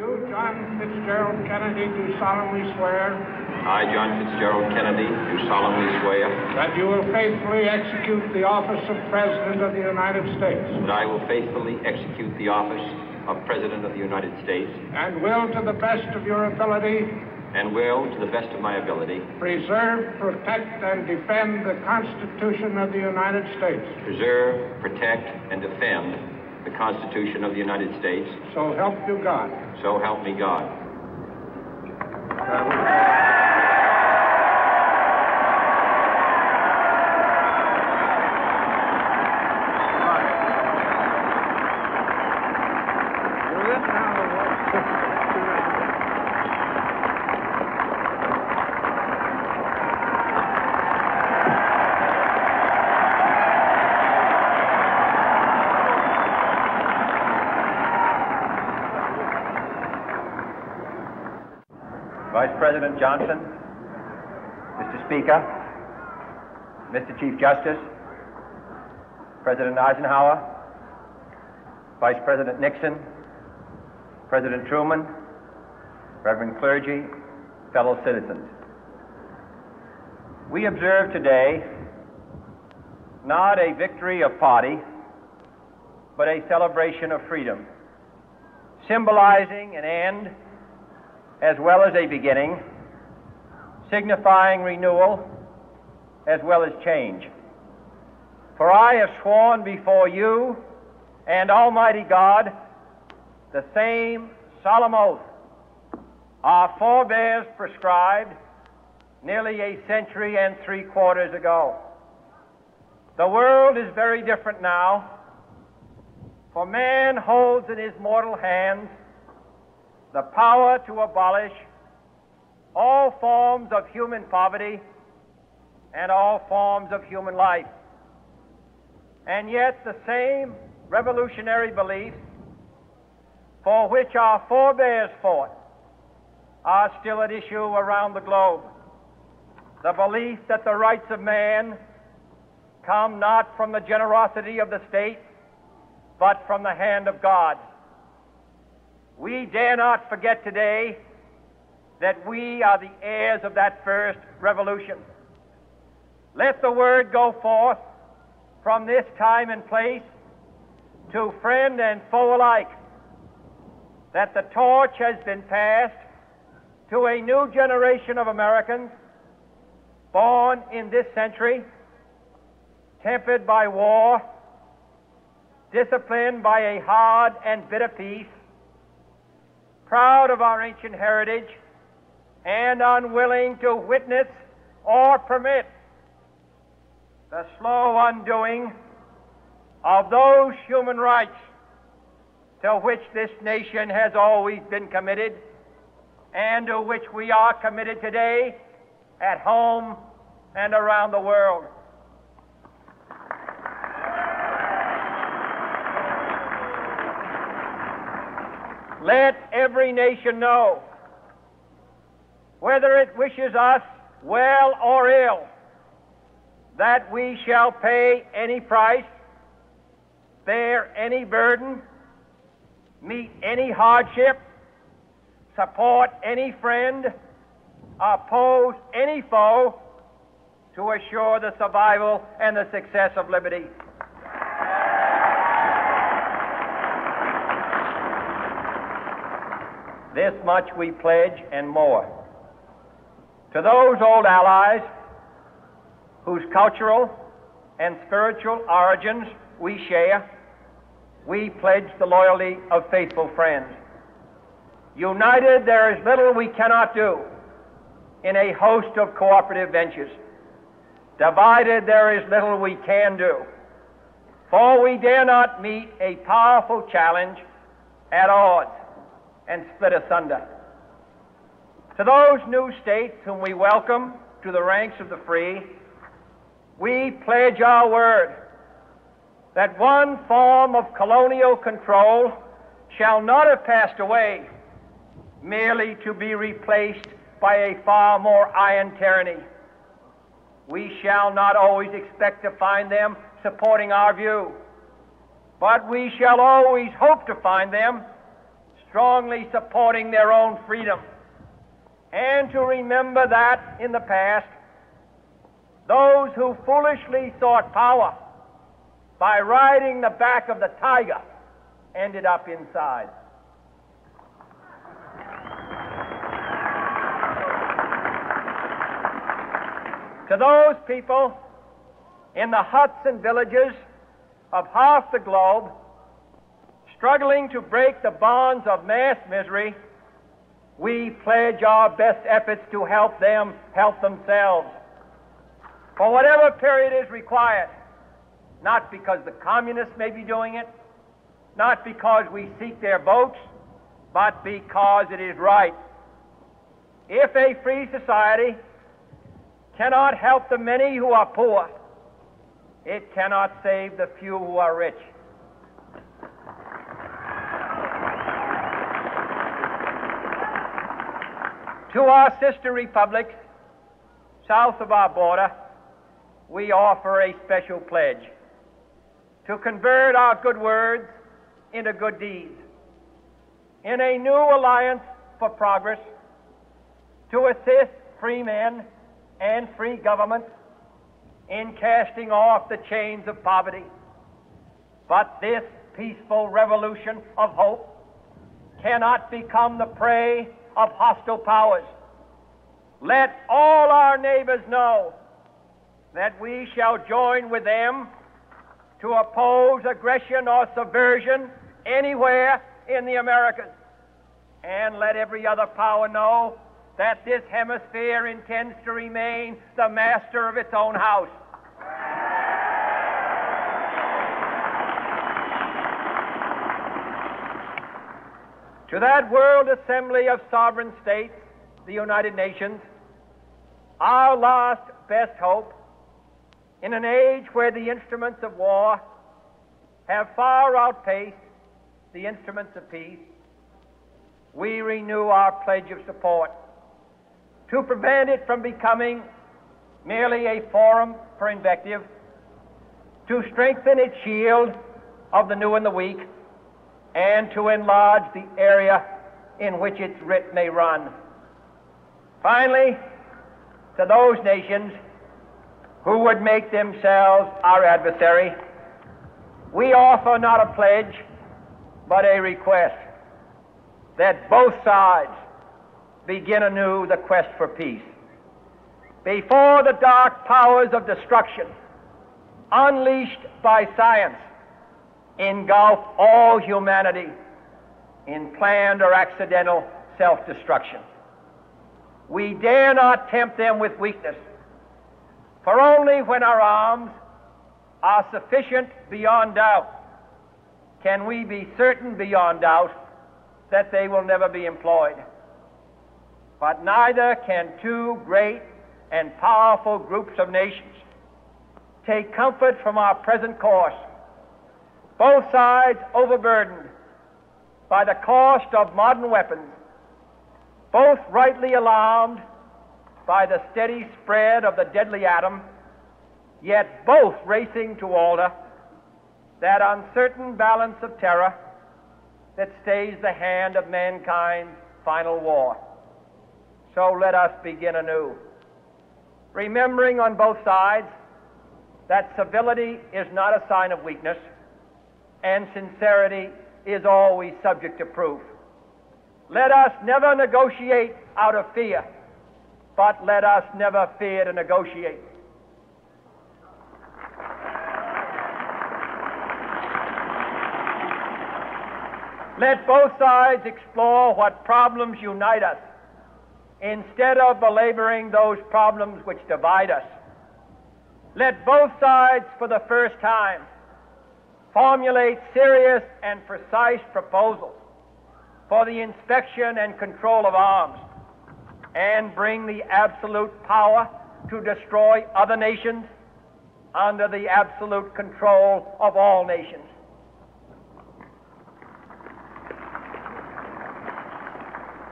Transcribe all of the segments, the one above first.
You, John Fitzgerald Kennedy, do solemnly swear. I, John Fitzgerald Kennedy, do solemnly swear. That you will faithfully execute the office of President of the United States. That I will faithfully execute the office of President of the United States. And will, to the best of your ability. And will, to the best of my ability. Preserve, protect, and defend the Constitution of the United States. Preserve, protect, and defend the Constitution of the United States. So help you God. So help me God. Vice President Johnson, Mr. Speaker, Mr. Chief Justice, President Eisenhower, Vice President Nixon, President Truman, Reverend clergy, fellow citizens. We observe today not a victory of party, but a celebration of freedom, symbolizing an end as well as a beginning, signifying renewal as well as change. For I have sworn before you and Almighty God the same solemn oath our forebears prescribed nearly a century and 3/4 ago. The world is very different now, for man holds in his mortal hands the power to abolish all forms of human poverty and all forms of human life. And yet the same revolutionary beliefs for which our forebears fought are still at issue around the globe. The belief that the rights of man come not from the generosity of the state, but from the hand of God. We dare not forget today that we are the heirs of that first revolution. Let the word go forth from this time and place to friend and foe alike that the torch has been passed to a new generation of Americans born in this century, tempered by war, disciplined by a hard and bitter peace, proud of our ancient heritage, and unwilling to witness or permit the slow undoing of those human rights to which this nation has always been committed and to which we are committed today at home and around the world. Let every nation know, whether it wishes us well or ill, that we shall pay any price, bear any burden, meet any hardship, support any friend, oppose any foe to assure the survival and the success of liberty. This much we pledge and more. To those old allies whose cultural and spiritual origins we share, we pledge the loyalty of faithful friends. United, there is little we cannot do in a host of cooperative ventures. Divided, there is little we can do, for we dare not meet a powerful challenge at odds and split asunder. To those new states whom we welcome to the ranks of the free, we pledge our word that one form of colonial control shall not have passed away merely to be replaced by a far more iron tyranny. We shall not always expect to find them supporting our view, but we shall always hope to find them strongly supporting their own freedom, and to remember that in the past, those who foolishly sought power by riding the back of the tiger ended up inside. To those people in the huts and villages of half the globe struggling to break the bonds of mass misery, we pledge our best efforts to help them help themselves for whatever period is required, not because the communists may be doing it, not because we seek their votes, but because it is right. If a free society cannot help the many who are poor, it cannot save the few who are rich. To our sister republics south of our border, we offer a special pledge to convert our good words into good deeds, in a new alliance for progress, to assist free men and free governments in casting off the chains of poverty. But this peaceful revolution of hope cannot become the prey of hostile powers. Let all our neighbors know that we shall join with them to oppose aggression or subversion anywhere in the Americas. And let every other power know that this hemisphere intends to remain the master of its own house. To that World Assembly of Sovereign States, the United Nations, our last best hope, in an age where the instruments of war have far outpaced the instruments of peace, we renew our pledge of support to prevent it from becoming merely a forum for invective, to strengthen its shield of the new and the weak, and to enlarge the area in which its writ may run. Finally, to those nations who would make themselves our adversary, we offer not a pledge, but a request that both sides begin anew the quest for peace. Before the dark powers of destruction, unleashed by science, engulf all humanity in planned or accidental self-destruction, we dare not tempt them with weakness, for only when our arms are sufficient beyond doubt can we be certain beyond doubt that they will never be employed. But neither can two great and powerful groups of nations take comfort from our present course, both sides overburdened by the cost of modern weapons, both rightly alarmed by the steady spread of the deadly atom, yet both racing to alter that uncertain balance of terror that stays the hand of mankind's final war. So let us begin anew, remembering on both sides that civility is not a sign of weakness, and sincerity is always subject to proof. Let us never negotiate out of fear, but let us never fear to negotiate. Let both sides explore what problems unite us, instead of belaboring those problems which divide us. Let both sides, for the first time, formulate serious and precise proposals for the inspection and control of arms, and bring the absolute power to destroy other nations under the absolute control of all nations.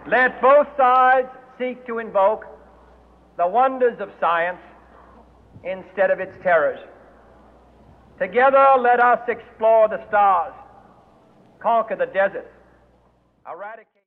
Let both sides seek to invoke the wonders of science instead of its terrors. Together, let us explore the stars, conquer the deserts, eradicate